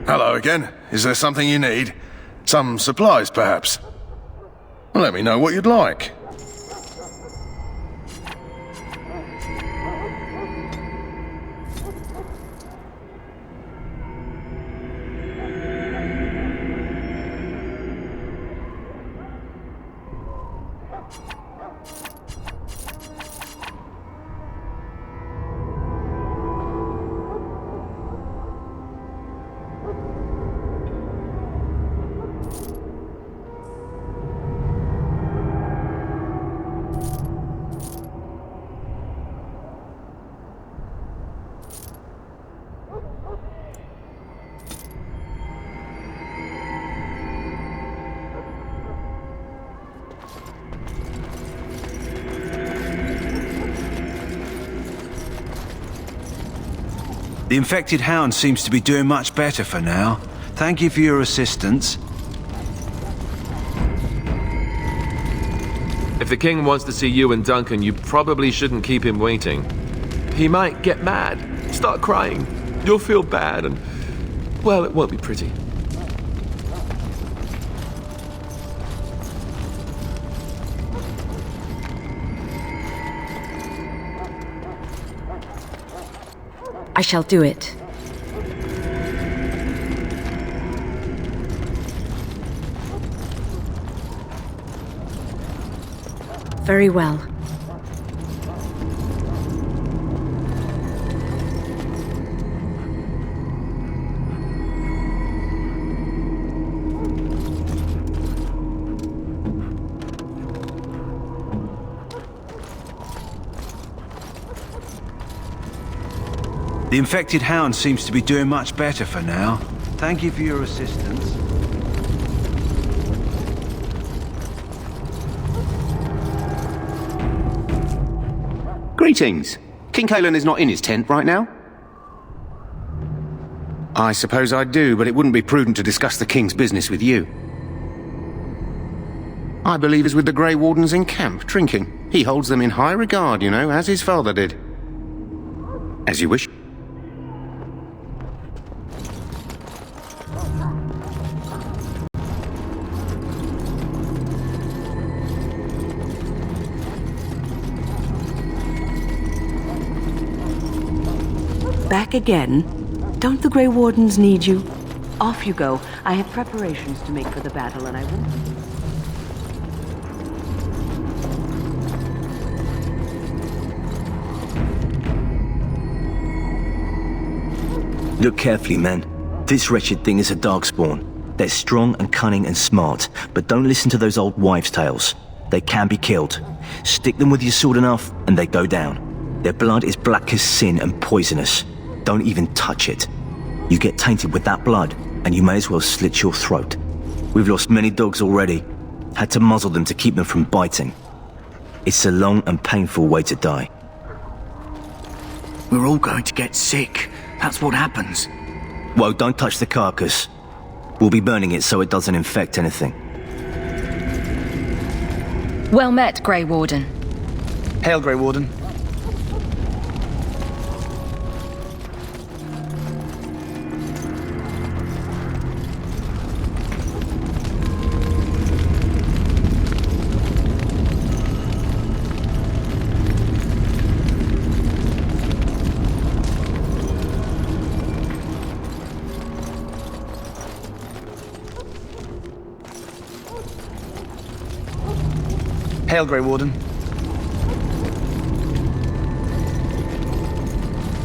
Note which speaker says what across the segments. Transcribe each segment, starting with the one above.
Speaker 1: Hello again. Is there something you need? Some supplies, perhaps? Let me know what you'd like.
Speaker 2: The infected hound seems to be doing much better for now. Thank you for your assistance.
Speaker 3: If the king wants to see you and Duncan, you probably shouldn't keep him waiting. He might get mad, start crying. You'll feel bad and, well, it won't be pretty.
Speaker 4: I shall do it. Very well.
Speaker 2: The infected hound seems to be doing much better for now. Thank you for your assistance.
Speaker 5: Greetings. King Kalen is not in his tent right now? I suppose I do, but it wouldn't be prudent to discuss the king's business with you. I believe he's with the Grey Wardens in camp, drinking. He holds them in high regard, you know, as his father did. As you wish.
Speaker 4: Back again? Don't the Grey Wardens need you? Off you go. I have preparations to make for the battle, and I will...
Speaker 6: Look carefully, man. This wretched thing is a darkspawn. They're strong and cunning and smart, but don't listen to those old wives' tales. They can be killed. Stick them with your sword enough, and they go down. Their blood is black as sin and poisonous. Don't even touch it. You get tainted with that blood, and you may as well slit your throat. We've lost many dogs already. Had to muzzle them to keep them from biting. It's a long and painful way to die.
Speaker 7: We're all going to get sick. That's what happens.
Speaker 6: Well, don't touch the carcass. We'll be burning it so it doesn't infect anything.
Speaker 8: Well met, Grey Warden.
Speaker 7: Hail, Grey Warden. Hail, Grey Warden.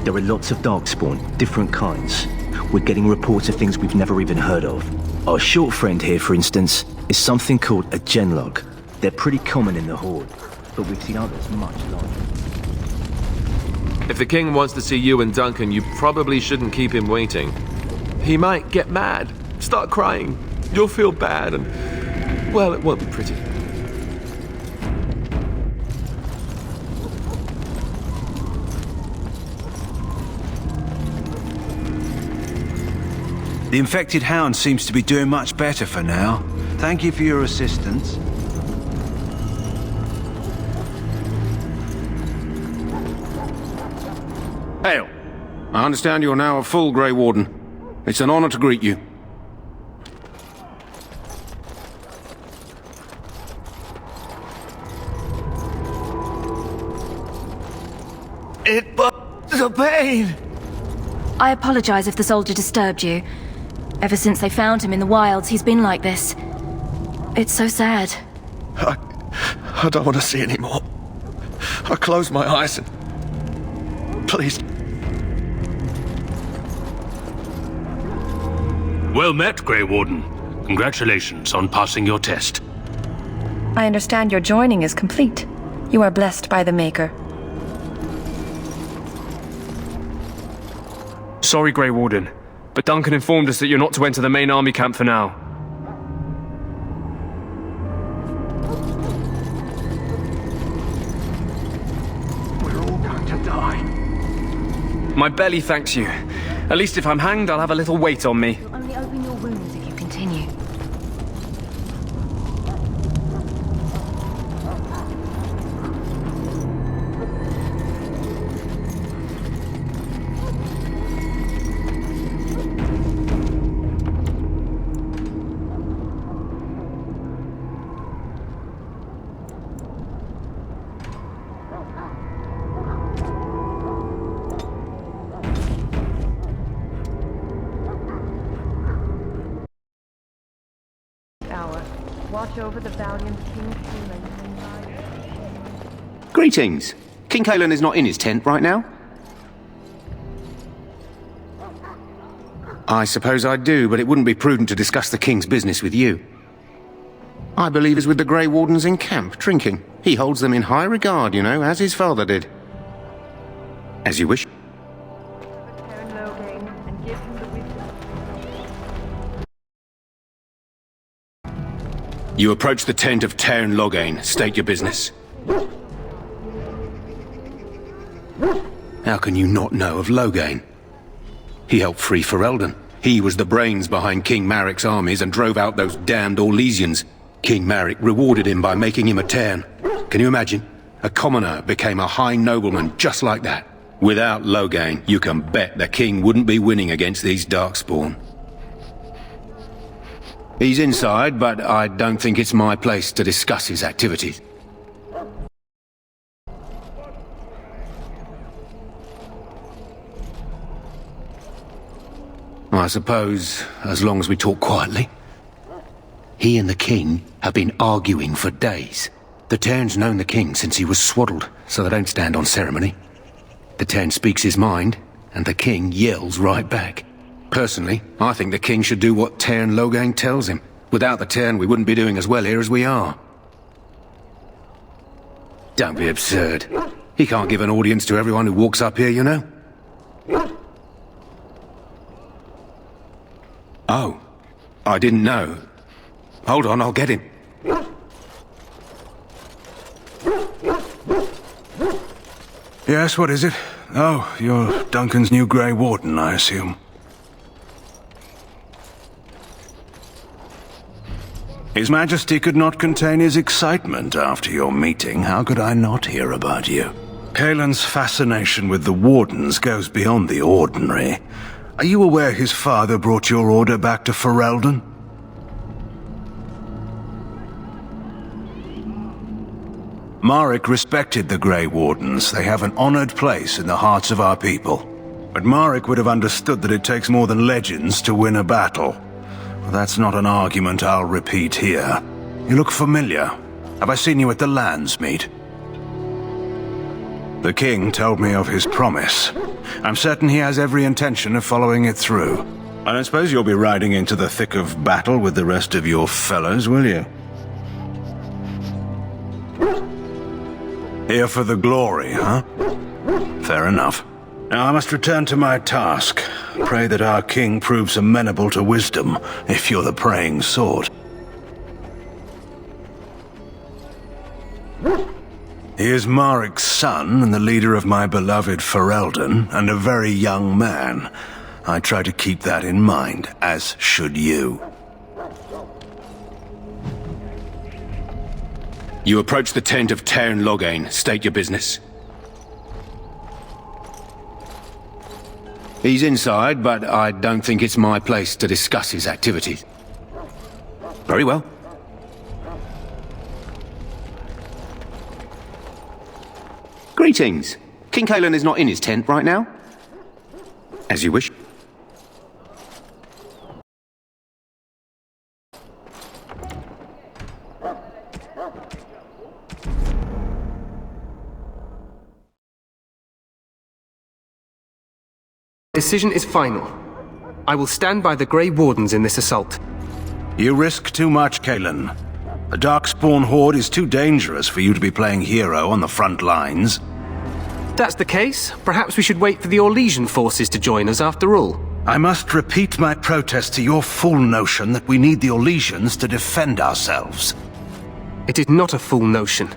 Speaker 6: There are lots of darkspawn, different kinds. We're getting reports of things we've never even heard of. Our short friend here, for instance, is something called a genlog. They're pretty common in the Horde, but we've seen others much larger.
Speaker 3: If the king wants to see you and Duncan, you probably shouldn't keep him waiting. He might get mad, start crying. You'll feel bad and, well, it won't be pretty.
Speaker 2: The infected hound seems to be doing much better for now. Thank you for your assistance.
Speaker 5: Hail. I understand you're now a full Grey Warden. It's an honor to greet you.
Speaker 7: It was a pain.
Speaker 8: I apologize if the soldier disturbed you. Ever since they found him in the wilds, he's been like this. It's so sad.
Speaker 1: I don't want to see anymore. I close my eyes and... Please.
Speaker 9: Well met, Grey Warden. Congratulations on passing your test.
Speaker 10: I understand your joining is complete. You are blessed by the Maker.
Speaker 11: Sorry, Grey Warden, but Duncan informed us that you're not to enter the main army camp for now.
Speaker 1: We're all going to die.
Speaker 11: My belly thanks you. At least if I'm hanged, I'll have a little weight on me.
Speaker 8: You'll only open your wounds if you continue.
Speaker 10: Watch over the valiant King Kaelan.
Speaker 5: Greetings. King Kaelan is not in his tent right now? I suppose I do, but it wouldn't be prudent to discuss the King's business with you. I believe he's with the Grey Wardens in camp, drinking. He holds them in high regard, you know, as his father did. As you wish. You approach the tent of Tairn Loghain. State your business. How can you not know of Loghain? He helped free Ferelden. He was the brains behind King Maric's armies and drove out those damned Orlesians. King Maric rewarded him by making him a Tairn. Can you imagine? A commoner became a high nobleman just like that. Without Loghain, you can bet the king wouldn't be winning against these Darkspawn. He's inside, but I don't think it's my place to discuss his activities. I suppose, as long as we talk quietly. He and the king have been arguing for days. The Tairn's known the king since he was swaddled, so they don't stand on ceremony. The Tairn speaks his mind, and the king yells right back. Personally, I think the king should do what Tairn Loghain tells him. Without the Tairn, we wouldn't be doing as well here as we are. Don't be absurd. He can't give an audience to everyone who walks up here, you know? Oh, I didn't know. Hold on, I'll get him.
Speaker 2: Yes, what is it? Oh, you're Duncan's new Grey Warden, I assume. His Majesty could not contain his excitement after your meeting. How could I not hear about you? Kaelan's fascination with the Wardens goes beyond the ordinary. Are you aware his father brought your order back to Ferelden? Maric respected the Grey Wardens. They have an honored place in the hearts of our people. But Maric would have understood that it takes more than legends to win a battle. Well, that's not an argument I'll repeat here. You look familiar. Have I seen you at the Lands meet? The king told me of his promise. I'm certain he has every intention of following it through. I don't suppose you'll be riding into the thick of battle with the rest of your fellows, will you? Here for the glory, huh? Fair enough. Now I must return to my task. Pray that our king proves amenable to wisdom, if you're the praying sort. He is Maric's son and the leader of my beloved Ferelden, and a very young man. I try to keep that in mind, as should you.
Speaker 5: You approach the tent of Tairn Loghain. State your business. He's inside, but I don't think it's my place to discuss his activities. Very well. Greetings. King Kalen is not in his tent right now. As you wish.
Speaker 12: Decision is final. I will stand by the Grey Wardens in this assault.
Speaker 2: You risk too much, Kalen. The Darkspawn Horde is too dangerous for you to be playing hero on the front lines.
Speaker 12: That's the case. Perhaps we should wait for the Orlesian forces to join us after all.
Speaker 2: I must repeat my protest to your fool notion that we need the Orlesians to defend ourselves.
Speaker 12: It is not a fool notion.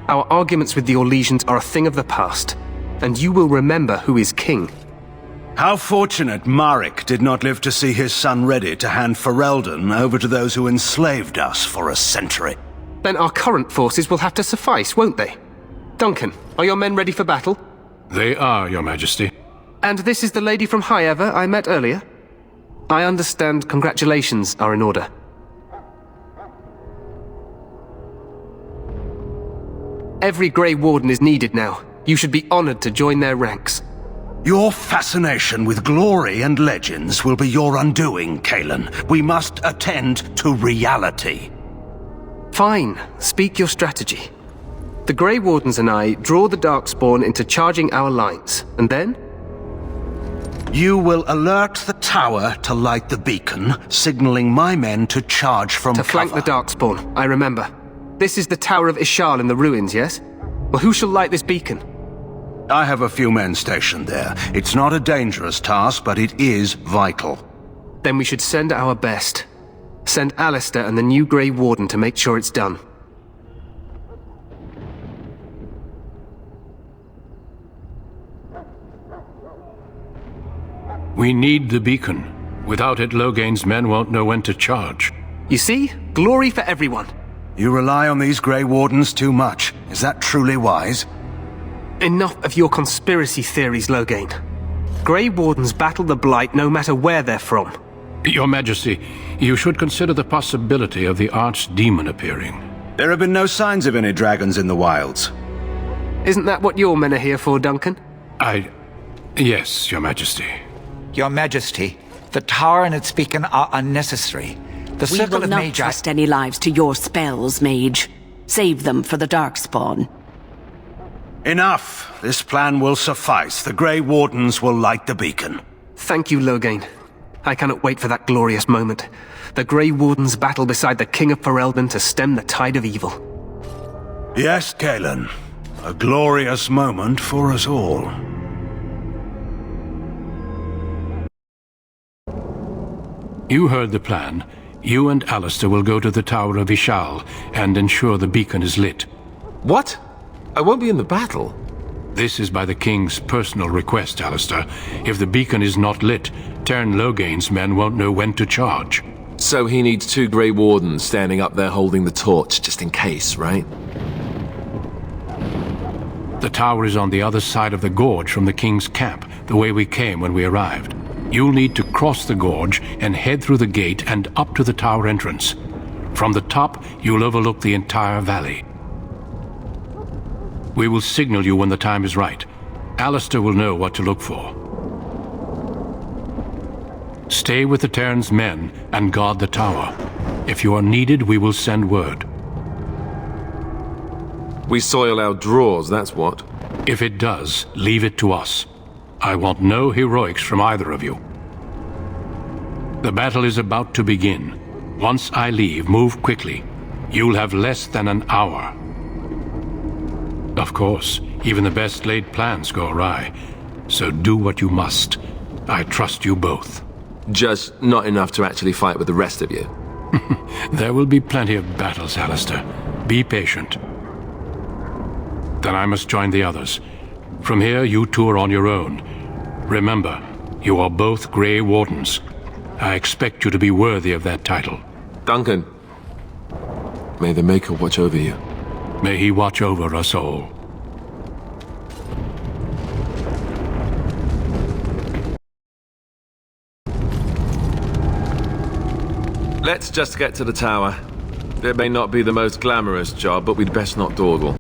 Speaker 12: Our arguments with the Orlesians are a thing of the past, and you will remember who is king.
Speaker 2: How fortunate Marek did not live to see his son ready to hand Ferelden over to those who enslaved us for a century.
Speaker 12: Then our current forces will have to suffice, won't they? Duncan, are your men ready for battle?
Speaker 9: They are, Your Majesty.
Speaker 12: And this is the lady from High Ever I met earlier? I understand congratulations are in order. Every Grey Warden is needed now. You should be honored to join their ranks.
Speaker 2: Your fascination with glory and legends will be your undoing, Kalen. We must attend to reality.
Speaker 12: Fine. Speak your strategy. The Grey Wardens and I draw the Darkspawn into charging our lines, and then?
Speaker 2: You will alert the tower to light the beacon, signaling my men to charge from cover.
Speaker 12: To flank the Darkspawn, I remember. This is the Tower of Ishal in the ruins, yes? Well, who shall light this beacon?
Speaker 2: I have a few men stationed there. It's not a dangerous task, but it is vital.
Speaker 12: Then we should send our best. Send Alistair and the new Grey Warden to make sure it's done.
Speaker 9: We need the beacon. Without it, Logain's men won't know when to charge.
Speaker 12: You see? Glory for everyone.
Speaker 2: You rely on these Grey Wardens too much. Is that truly wise?
Speaker 12: Enough of your conspiracy theories, Logain. Grey Wardens battle the Blight no matter where they're from.
Speaker 9: Your Majesty, you should consider the possibility of the Archdemon appearing.
Speaker 2: There have been no signs of any dragons in the wilds.
Speaker 12: Isn't that what your men are here for, Duncan?
Speaker 9: Yes, Your Majesty.
Speaker 7: Your Majesty, the tower and its beacon are unnecessary. The
Speaker 4: We
Speaker 7: Circle
Speaker 4: will
Speaker 7: of
Speaker 4: not
Speaker 7: Magi...
Speaker 4: trust any lives to your spells, Mage. Save them for the Darkspawn.
Speaker 2: Enough! This plan will suffice. The Grey Wardens will light the beacon.
Speaker 12: Thank you, Logain. I cannot wait for that glorious moment. The Grey Wardens battle beside the King of Ferelden to stem the tide of evil.
Speaker 2: Yes, Kalen. A glorious moment for us all.
Speaker 9: You heard the plan. You and Alistair will go to the Tower of Ishal and ensure the beacon is lit.
Speaker 3: What? I won't be in the battle.
Speaker 9: This is by the King's personal request, Alistair. If the beacon is not lit, Tern Logain's men won't know when to charge.
Speaker 3: So he needs 2 Grey Wardens standing up there holding the torch, just in case, right?
Speaker 9: The tower is on the other side of the gorge from the King's camp, the way we came when we arrived. You'll need to cross the gorge and head through the gate and up to the tower entrance. From the top, you'll overlook the entire valley. We will signal you when the time is right. Alistair will know what to look for. Stay with the Terran's men and guard the tower. If you are needed, we will send word.
Speaker 3: We soil our drawers, that's what.
Speaker 9: If it does, leave it to us. I want no heroics from either of you. The battle is about to begin. Once I leave, move quickly. You'll have less than an hour. Of course, even the best laid plans go awry. So do what you must. I trust you both.
Speaker 3: Just not enough to actually fight with the rest of you.
Speaker 9: There will be plenty of battles, Alistair. Be patient. Then I must join the others. From here, you two are on your own. Remember, you are both Grey Wardens. I expect you to be worthy of that title.
Speaker 3: Duncan, may the Maker watch over you.
Speaker 9: May he watch over us all.
Speaker 3: Let's just get to the tower. It may not be the most glamorous job, but we'd best not dawdle.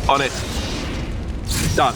Speaker 3: On it. Done.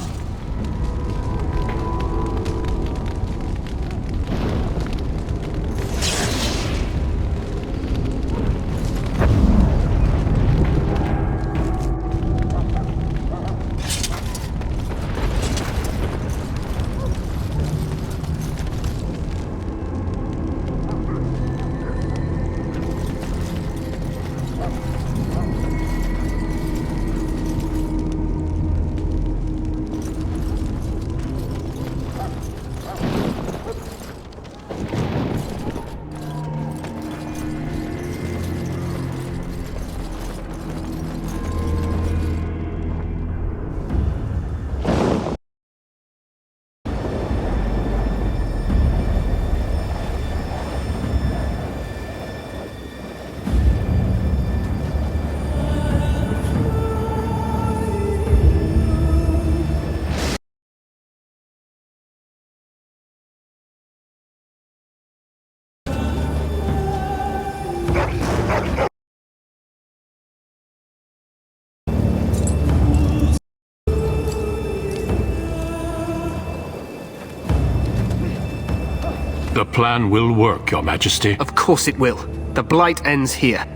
Speaker 9: The plan will work, Your Majesty.
Speaker 12: Of course it will. The Blight ends here.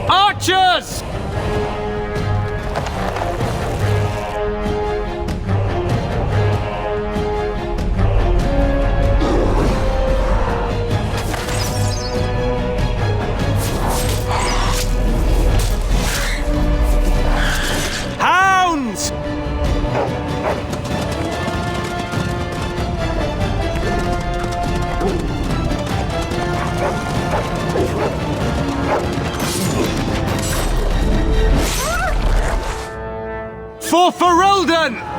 Speaker 12: Archers! Hounds! For Ferelden!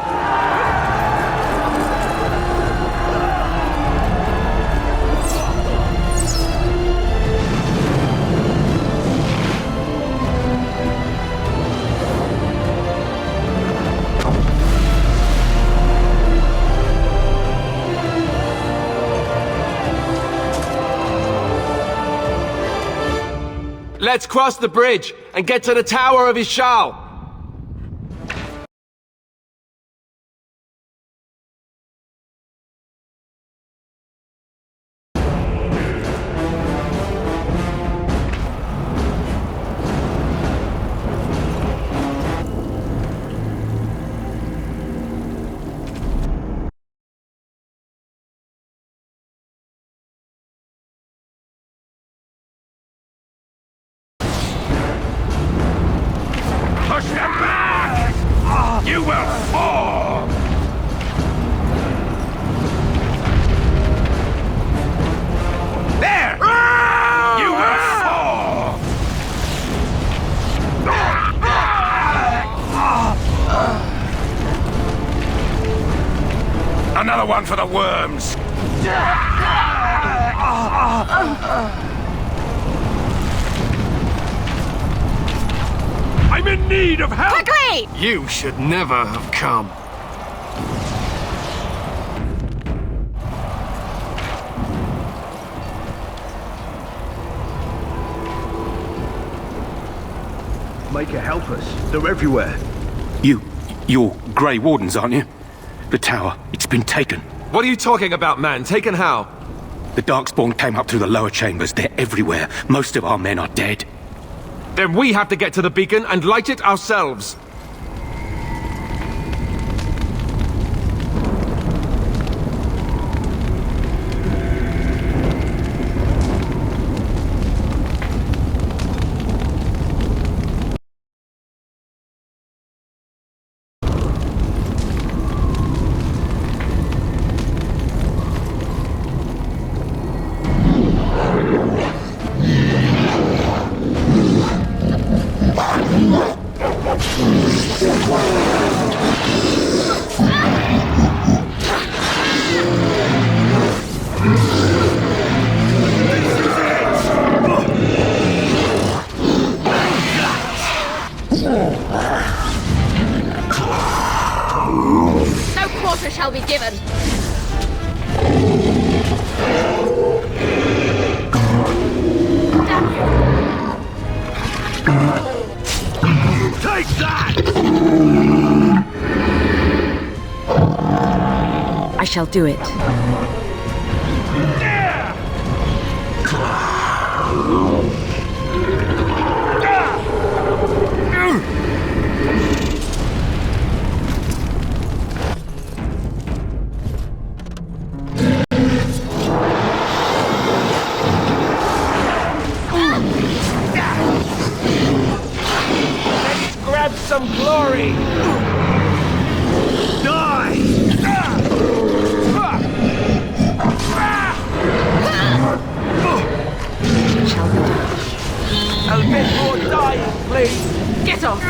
Speaker 3: Let's cross the bridge and get to the Tower of Ishal.
Speaker 2: worms! I'm in need of help!
Speaker 8: Quickly!
Speaker 12: You should never have come.
Speaker 2: Make it help us. They're everywhere.
Speaker 5: You're Grey Wardens, aren't you? The tower, it's been taken.
Speaker 3: What are you talking about, man? Taken how?
Speaker 5: The Darkspawn came up through the lower chambers. They're everywhere. Most of our men are dead.
Speaker 3: Then we have to get to the beacon and light it ourselves.
Speaker 8: No quarter shall be given.
Speaker 2: Take that!
Speaker 4: I shall do it.
Speaker 3: Grab some glory!
Speaker 2: Die!
Speaker 4: Shall we do?
Speaker 3: A bit more dying, please!
Speaker 8: Get off!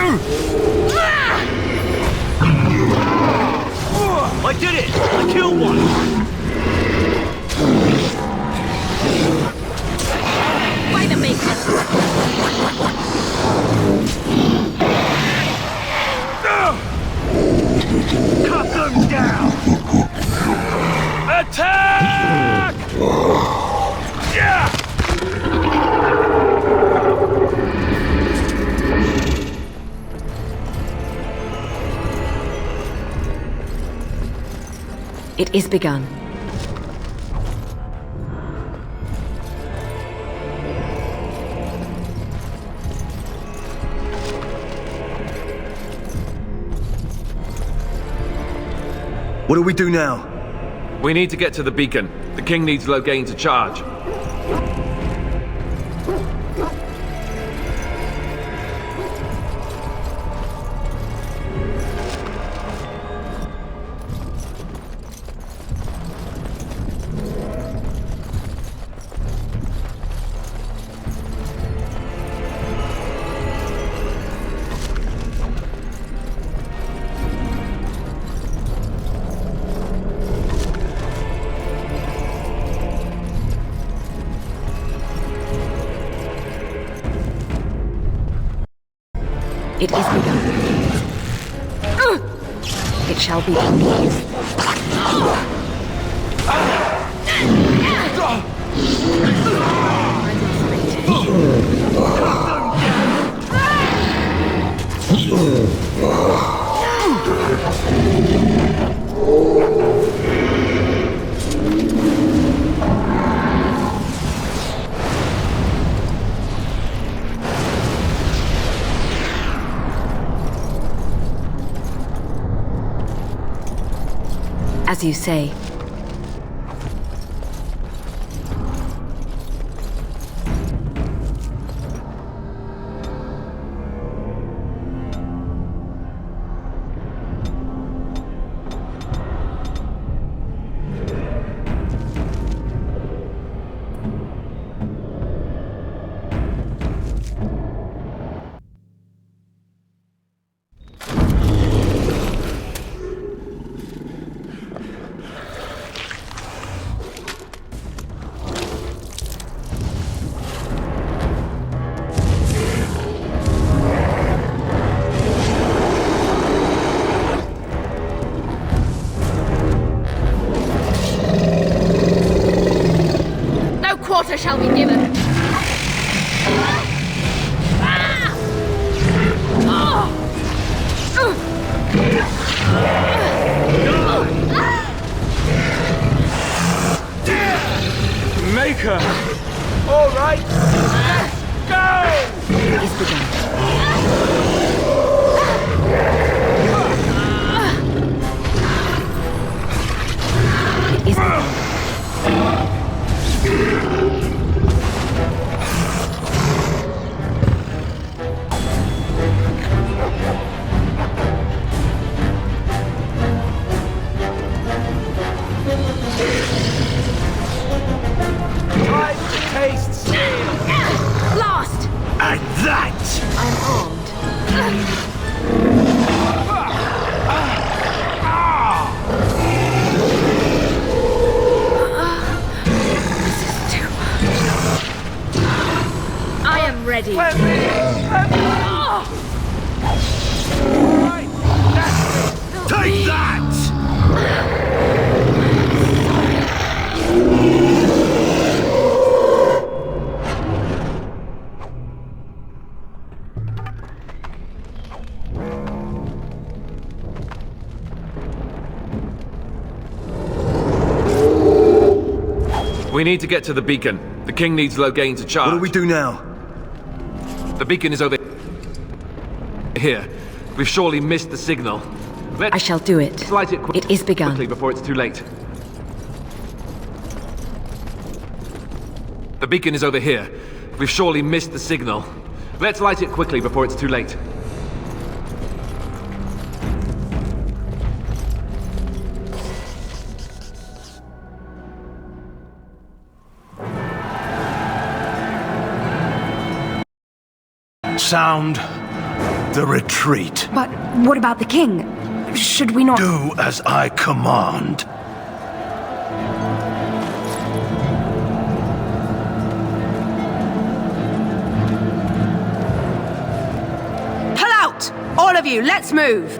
Speaker 2: I did it! I killed one!
Speaker 8: By the beacon!
Speaker 2: Cut them down!
Speaker 3: Attack!
Speaker 2: Yeah!
Speaker 4: It is begun.
Speaker 6: What do we do now?
Speaker 3: We need to get to the beacon. The king needs Loghain to charge.
Speaker 4: It is begun. It shall be done. As you say.
Speaker 13: water shall be given.
Speaker 11: Maker! All right, let's go!
Speaker 4: It is begun. It is begun.
Speaker 11: Time to taste steel!
Speaker 13: Lost!
Speaker 2: And that
Speaker 13: I'm armed. This is too much. I am ready.
Speaker 2: take that!
Speaker 3: We need to get to the beacon. The king needs Loghain to charge.
Speaker 6: What do we do now?
Speaker 3: The beacon is over here. We've surely missed the signal.
Speaker 4: I shall do it.
Speaker 3: Light it
Speaker 4: It is begun.
Speaker 3: quickly before it's too late. The beacon is over here. We've surely missed the signal. Let's light it quickly before it's too late.
Speaker 2: Sound the retreat.
Speaker 10: But what about the king? Should we not...
Speaker 2: Do as I command.
Speaker 4: Pull out! All of you, let's move!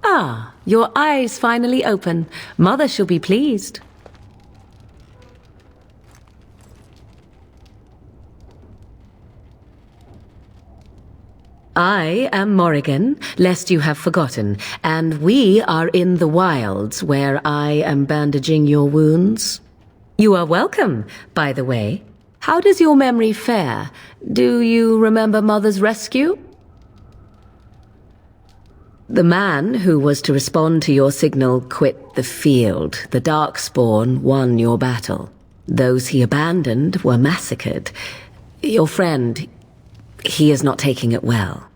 Speaker 4: Ah, your eyes finally open. Mother shall be pleased.
Speaker 14: I am Morrigan, lest you have forgotten, and we are in the wilds where I am bandaging your wounds. You are welcome, by the way. How does your memory fare? Do you remember Mother's rescue? The man who was to respond to your signal quit the field. The Darkspawn won your battle. Those he abandoned were massacred. Your friend, he is not taking it well.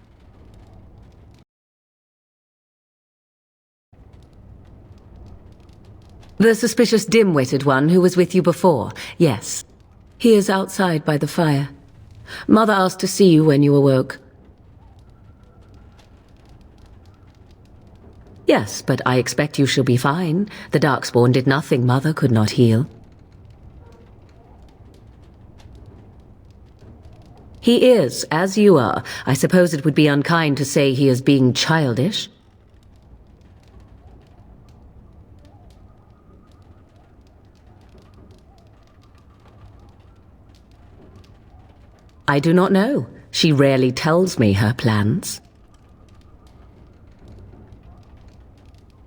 Speaker 14: The suspicious dim-witted one who was with you before, yes. He is outside by the fire. Mother asked to see you when you awoke. Yes, but I expect you shall be fine. The Darkspawn did nothing Mother could not heal. He is, as you are. I suppose it would be unkind to say he is being childish. I do not know. She rarely tells me her plans.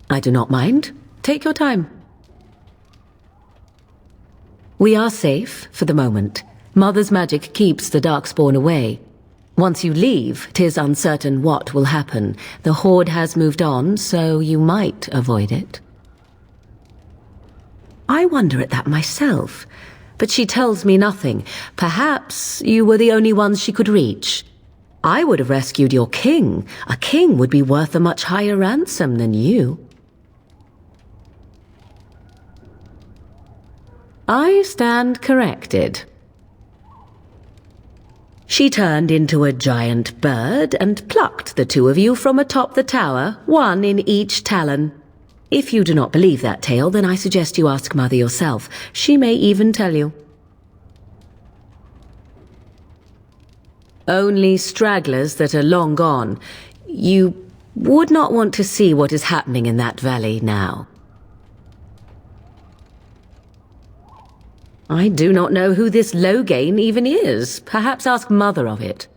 Speaker 14: I do not mind. Take your time. We are safe, for the moment. Mother's magic keeps the Darkspawn away. Once you leave, 'tis uncertain what will happen. The Horde has moved on, so you might avoid it. I wonder at that myself, but she tells me nothing. Perhaps you were the only ones she could reach. I would have rescued your king. A king would be worth a much higher ransom than you. I stand corrected. She turned into a giant bird and plucked the two of you from atop the tower, one in each talon. If you do not believe that tale, then I suggest you ask Mother yourself. She may even tell you. Only stragglers that are long gone. You would not want to see what is happening in that valley now. I do not know who this Loghain even is. Perhaps ask Mother of it.